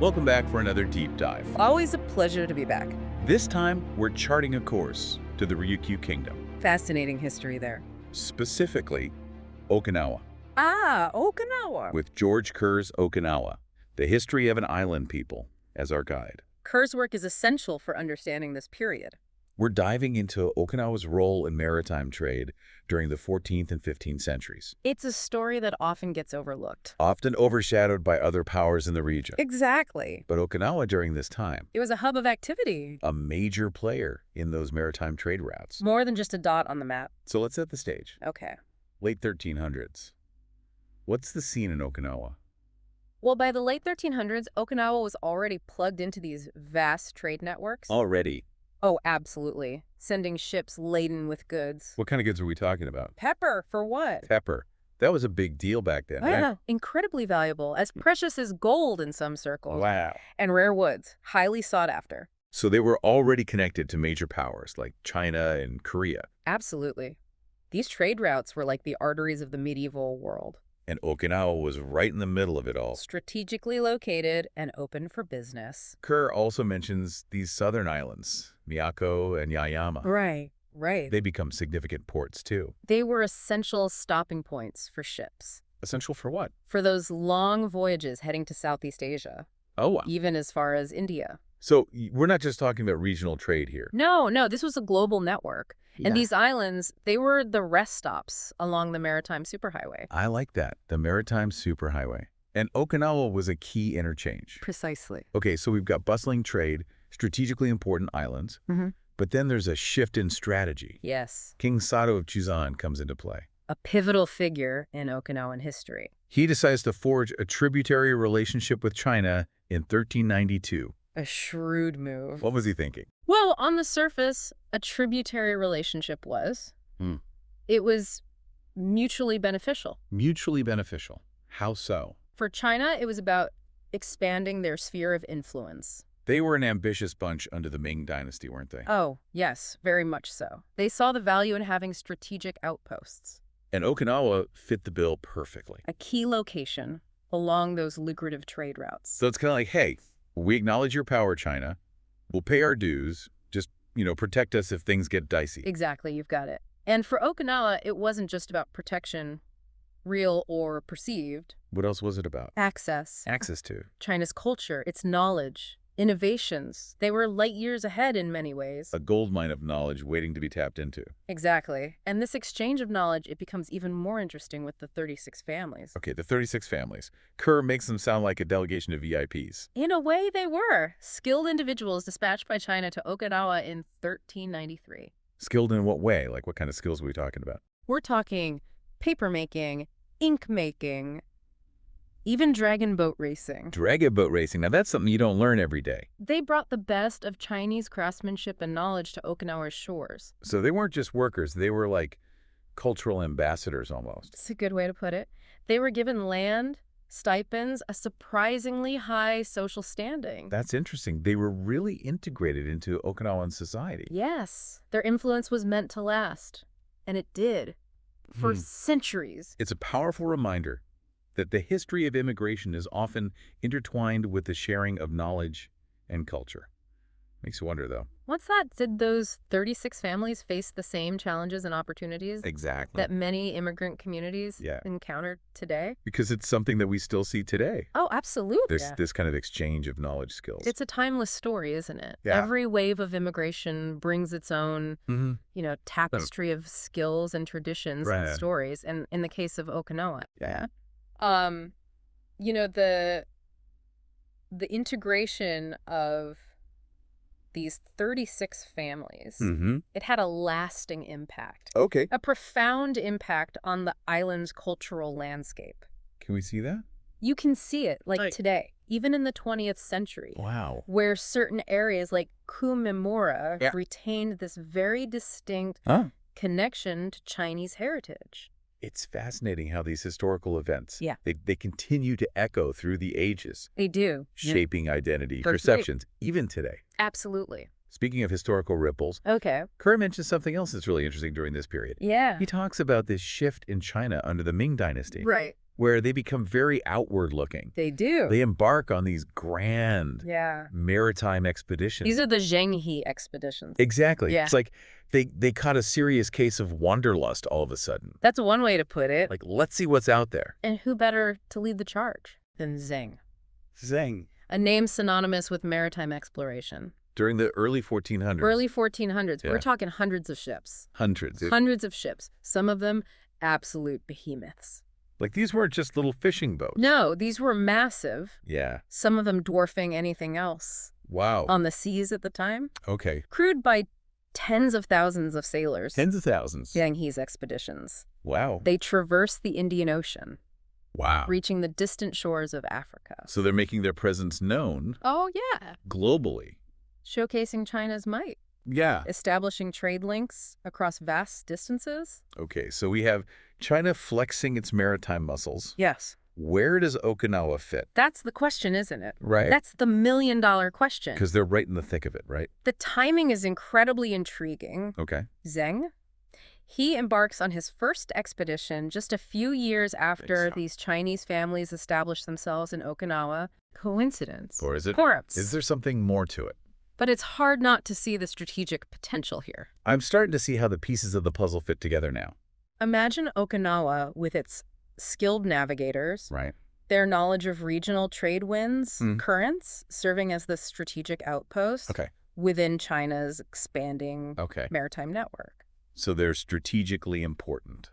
Welcome back for another deep dive. Always a pleasure to be back. This time, we're charting a course to the Ryukyu Kingdom, Fascinating history there. specifically Okinawa, Ah, Okinawa. with George Kerr's Okinawa, the history of an island people, as our guide. Kerr's work is essential for understanding this period. We're diving into Okinawa's role in maritime trade during the 14th and 15th centuries, It's a story that often gets overlooked. often overshadowed by other powers in the region. Exactly. But Okinawa during this time, It was a hub of activity, a major player in those maritime trade routes. more than just a dot on the map. So let's set the stage. Okay. Late 1300s. What's the scene in Okinawa? Well, by the late 1300s, Okinawa was already plugged into these vast trade networks. Already. Oh, absolutely. Sending ships laden with goods. What kind of goods are we talking about? Pepper, for what? Pepper. That was a big deal back then, Oh, right? yeah, incredibly valuable, as precious as gold in some circles. Wow. And rare woods, highly sought after. So they were already connected to major powers like China and Korea. Absolutely. These trade routes were like the arteries of the medieval world, And Okinawa was right in the middle of it all. strategically located and open for business. Kerr also mentions these southern islands, Miyako and Yaeyama. Right. They become significant ports too. They were essential stopping points for ships, Essential for what? for those long voyages heading to Southeast Asia, Oh, wow. even as far as India. So we're not just talking about regional trade here. No, this was a global network. Yeah. And these islands, they were the rest stops along the Maritime Superhighway. I like that, the Maritime Superhighway. And Okinawa was a key interchange. Precisely. Okay, so we've got bustling trade, strategically important islands, Mhm. but then there's a shift in strategy. Yes. King Sato of Chuzan comes into play. A pivotal figure in Okinawan history. He decides to forge a tributary relationship with China in 1392. A shrewd move. What was he thinking? Well, on the surface, a tributary relationship was. Hmm. It was mutually beneficial. Mutually beneficial. How so? For China, it was about expanding their sphere of influence. They were an ambitious bunch under the Ming Dynasty, weren't they? Oh, yes, very much so. They saw the value in having strategic outposts, And Okinawa fit the bill perfectly. a key location along those lucrative trade routes. So it's kind of like, hey, we acknowledge your power, China. We'll pay our dues. Just, protect us if things get dicey. Exactly, you've got it. And for Okinawa, it wasn't just about protection, real or perceived. What else was it about? Access. Access to. China's culture, its knowledge, innovations. They were light years ahead in many ways. A goldmine of knowledge waiting to be tapped into. Exactly. And this exchange of knowledge, it becomes even more interesting with the 36 families. Okay, the 36 families. Kerr makes them sound like a delegation of VIPs. In a way, they were. Skilled individuals dispatched by China to Okinawa in 1393. Skilled in what way? Like, what kind of skills are we talking about? We're talking paper making, ink making, even dragon boat racing. Dragon boat racing. Now, that's something you don't learn every day. They brought the best of Chinese craftsmanship and knowledge to Okinawa's shores. So they weren't just workers. They were like cultural ambassadors almost. It's a good way to put it. They were given land, stipends, a surprisingly high social standing. That's interesting. They were really integrated into Okinawan society. Yes, their influence was meant to last. And it did. For centuries. It's a powerful reminder that the history of immigration is often intertwined with the sharing of knowledge and culture. Makes you wonder, though. What's that? Did those 36 families face the same challenges and opportunities Exactly. that many immigrant communities Yeah. encounter today? Because it's something that we still see today. Oh, absolutely. This kind of exchange of knowledge skills. It's a timeless story, isn't it? Yeah. Every wave of immigration brings its own, tapestry of skills and traditions and Right. stories. And in the case of Okinawa, Yeah. the integration of these 36 families, it had a lasting impact, Okay. a profound impact on the island's cultural landscape. Can we see that? You can see it like Like- today, even in the 20th century. Wow. Where certain areas like Kumimura Yeah. retained this very distinct Huh? connection to Chinese heritage. It's fascinating how these historical events, Yeah. they continue to echo through the ages, They do. shaping identity, That's right. perceptions, even today. Absolutely. Speaking of historical ripples, Okay. Kerr mentions something else that's really interesting during this period. Yeah. He talks about this shift in China under the Ming Dynasty. Right. where they become very outward-looking. They do. They embark on these grand maritime expeditions. These are the Zhenghe expeditions. Exactly. Yeah. It's like they caught a serious case of wanderlust all of a sudden. That's one way to put it. Like, let's see what's out there. And who better to lead the charge than Zheng? Zheng. A name synonymous with maritime exploration. During the early 1400s. Early 1400s. Yeah. We're talking hundreds of ships. Hundreds. Hundreds of ships. Some of them absolute behemoths. Like, these weren't just little fishing boats. No, these were massive. Yeah. Some of them dwarfing anything else Wow. on the seas at the time. Okay. Crewed by tens of thousands of sailors. Tens of thousands. Zhenghe's expeditions. Wow. They traversed the Indian Ocean, Wow. reaching the distant shores of Africa. So they're making their presence known Oh, yeah. globally. Showcasing China's might. Yeah. Establishing trade links across vast distances. Okay, so we have China flexing its maritime muscles. Yes. Where does Okinawa fit? That's the question, isn't it? Right. That's the million-dollar question. Because they're right in the thick of it, right? The timing is incredibly intriguing. Okay. Zheng, he embarks on his first expedition just a few years after these Chinese families established themselves in Okinawa. Coincidence? Or is it? Perhaps. Is there something more to it? But it's hard not to see the strategic potential here. I'm starting to see how the pieces of the puzzle fit together now. Imagine Okinawa with its skilled navigators, Right. their knowledge of regional trade winds, currents, serving as the strategic outpost Okay. within China's expanding Okay. maritime network. So they're strategically important.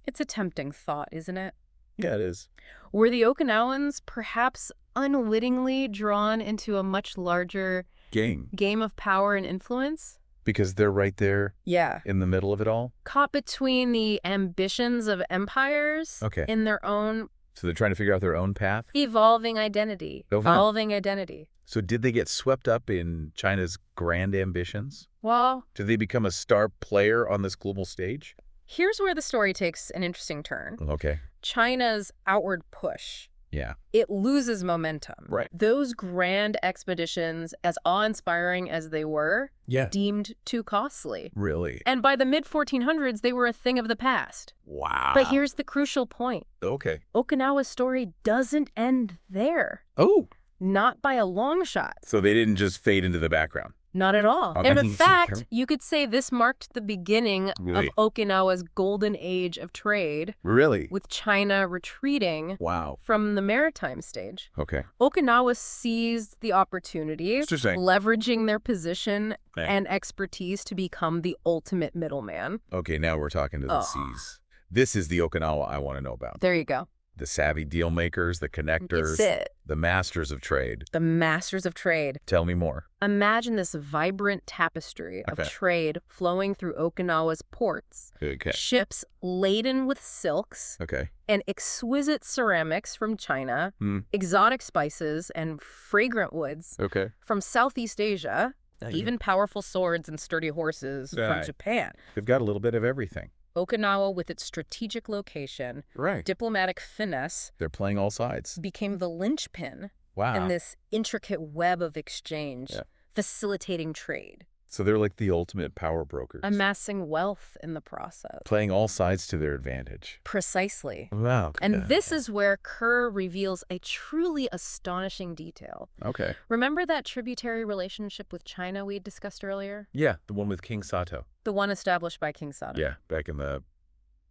It's a tempting thought, isn't it? Yeah, it is. Were the Okinawans perhaps unwittingly drawn into a much larger game of power and influence? Because they're right there Yeah. in the middle of it all? Caught between the ambitions of empires Okay. in their own So they're trying to figure out their own path? evolving identity. Oh, wow. Evolving identity. So did they get swept up in China's grand ambitions? Well, Did they become a star player on this global stage? here's where the story takes an interesting turn. Okay. China's outward push. Yeah. It loses momentum. Right. Those grand expeditions, as awe-inspiring as they were, Yeah. deemed too costly. Really? And by the mid-1400s, they were a thing of the past. Wow. But here's the crucial point. Okay. Okinawa's story doesn't end there. Oh. Not by a long shot. So they didn't just fade into the background. Not at all. Okay. And in fact, you could say this marked the beginning Really? of Okinawa's golden age of trade, Really? with China retreating Wow. from the maritime stage. Okay. Okinawa seized the opportunity, Interesting. leveraging their position Okay. and expertise to become the ultimate middleman. Okay, now we're talking to the Oh. seas. This is the Okinawa I want to know about. There you go. The savvy deal makers, the connectors, It's it. the masters of trade. The masters of trade. Tell me more. Imagine this vibrant tapestry of Okay. trade flowing through Okinawa's ports. Okay. Ships laden with silks Okay. and exquisite ceramics from China, exotic spices and fragrant woods Okay. from Southeast Asia, even powerful swords and sturdy horses from Right. Japan. They've got a little bit of everything. Okinawa, with its strategic location, Right. diplomatic finesse, They're playing all sides. became the linchpin Wow. in this intricate web of exchange, Yeah. facilitating trade, So they're like the ultimate power brokers. amassing wealth in the process. Playing all sides to their advantage. Precisely. Wow. And this is where Kerr reveals a truly astonishing detail. Okay. Remember that tributary relationship with China we discussed earlier? Yeah, the one with King Sato. The one established by King Sato. Yeah, back in the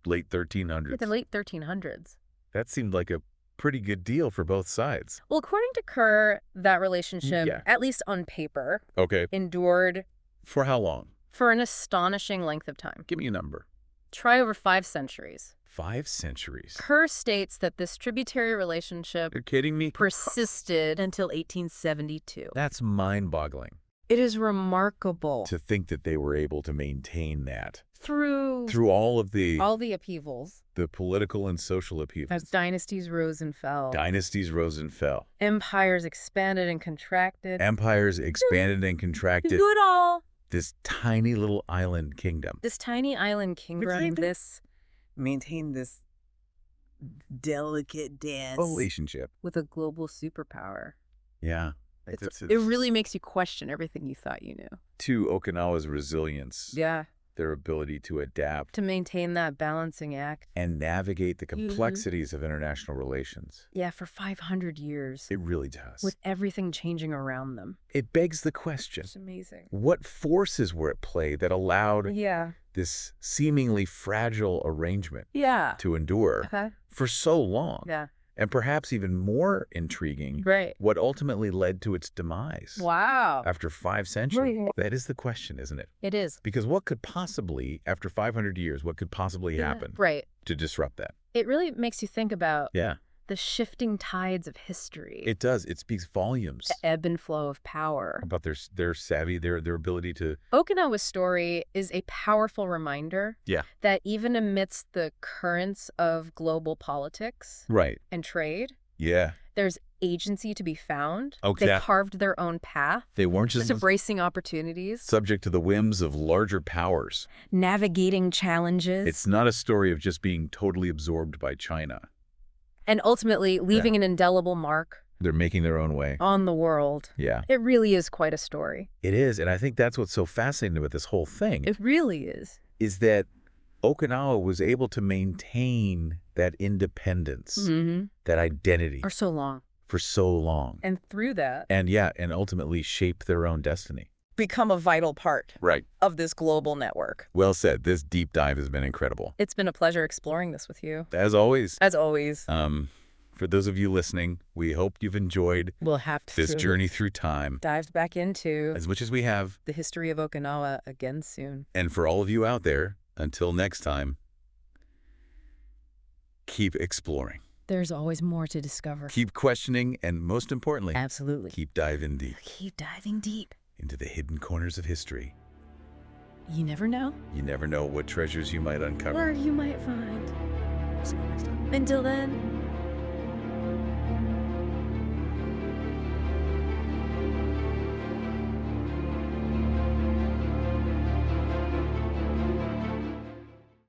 late 1300s. The late 1300s. That seemed like a pretty good deal for both sides. Well, according to Kerr, that relationship, Yeah. at least on paper, Okay. endured For how long? for an astonishing length of time. Give me a number. Try over 5 centuries. 5 centuries. Kerr states that this tributary relationship You're kidding me? persisted until 1872. That's mind-boggling It is remarkable. to think that they were able to maintain that Through all of the upheavals, political and social upheavals. as dynasties rose and fell, Dynasties rose and fell. empires expanded and contracted. Empires expanded and contracted. Do it all. This tiny little island kingdom. This tiny island kingdom, maintain this delicate dance. Relationship. with a global superpower. Yeah. It really makes you question everything you thought you knew. To Okinawa's resilience. Yeah. their ability to adapt To maintain that balancing act. and navigate the complexities of international relations. Yeah, for 500 years. It really does. With everything changing around them. It begs the question, It's amazing. what forces were at play that allowed Yeah. this seemingly fragile arrangement Yeah. to endure Okay. for so long? Yeah. And perhaps even more intriguing, Right. what ultimately led to its demise Wow. after 5 centuries. Right. That is the question, isn't it? It is. Because what could possibly, after 500 years, what could possibly happen Right. to disrupt that? It really makes you think about Yeah, the shifting tides of history. it does. It speaks volumes The ebb and flow of power. about their savvy, their ability to... Okinawa's story is a powerful reminder Yeah. that even amidst the currents of global politics Right. and trade, Yeah. there's agency to be found. Okay. They carved their own path, They weren't just just embracing opportunities, subject to the whims of larger powers. navigating challenges, It's not a story of just being totally absorbed by China. and ultimately leaving an indelible mark They're making their own way. on the world. Yeah. It really is quite a story. It is, and I think that's what's so fascinating about this whole thing, It really is. is that Okinawa was able to maintain that independence, Mm-hmm. that identity For so long. for so long. And through that, And ultimately shape their own destiny. Become a vital part Right. of this global network. Well said. This deep dive has been incredible. it's been a pleasure exploring this with you. As always, As always, for those of you listening, we hope you've enjoyed We'll have to this journey through time dive back into as much as we have. the history of Okinawa again soon. And for all of you out there, until next time, keep exploring, There's always more to discover. keep questioning, and most importantly, Absolutely. keep diving deep Keep diving deep. into the hidden corners of history. You never know You never know what treasures you might uncover. where you might find. See you next time. Until then.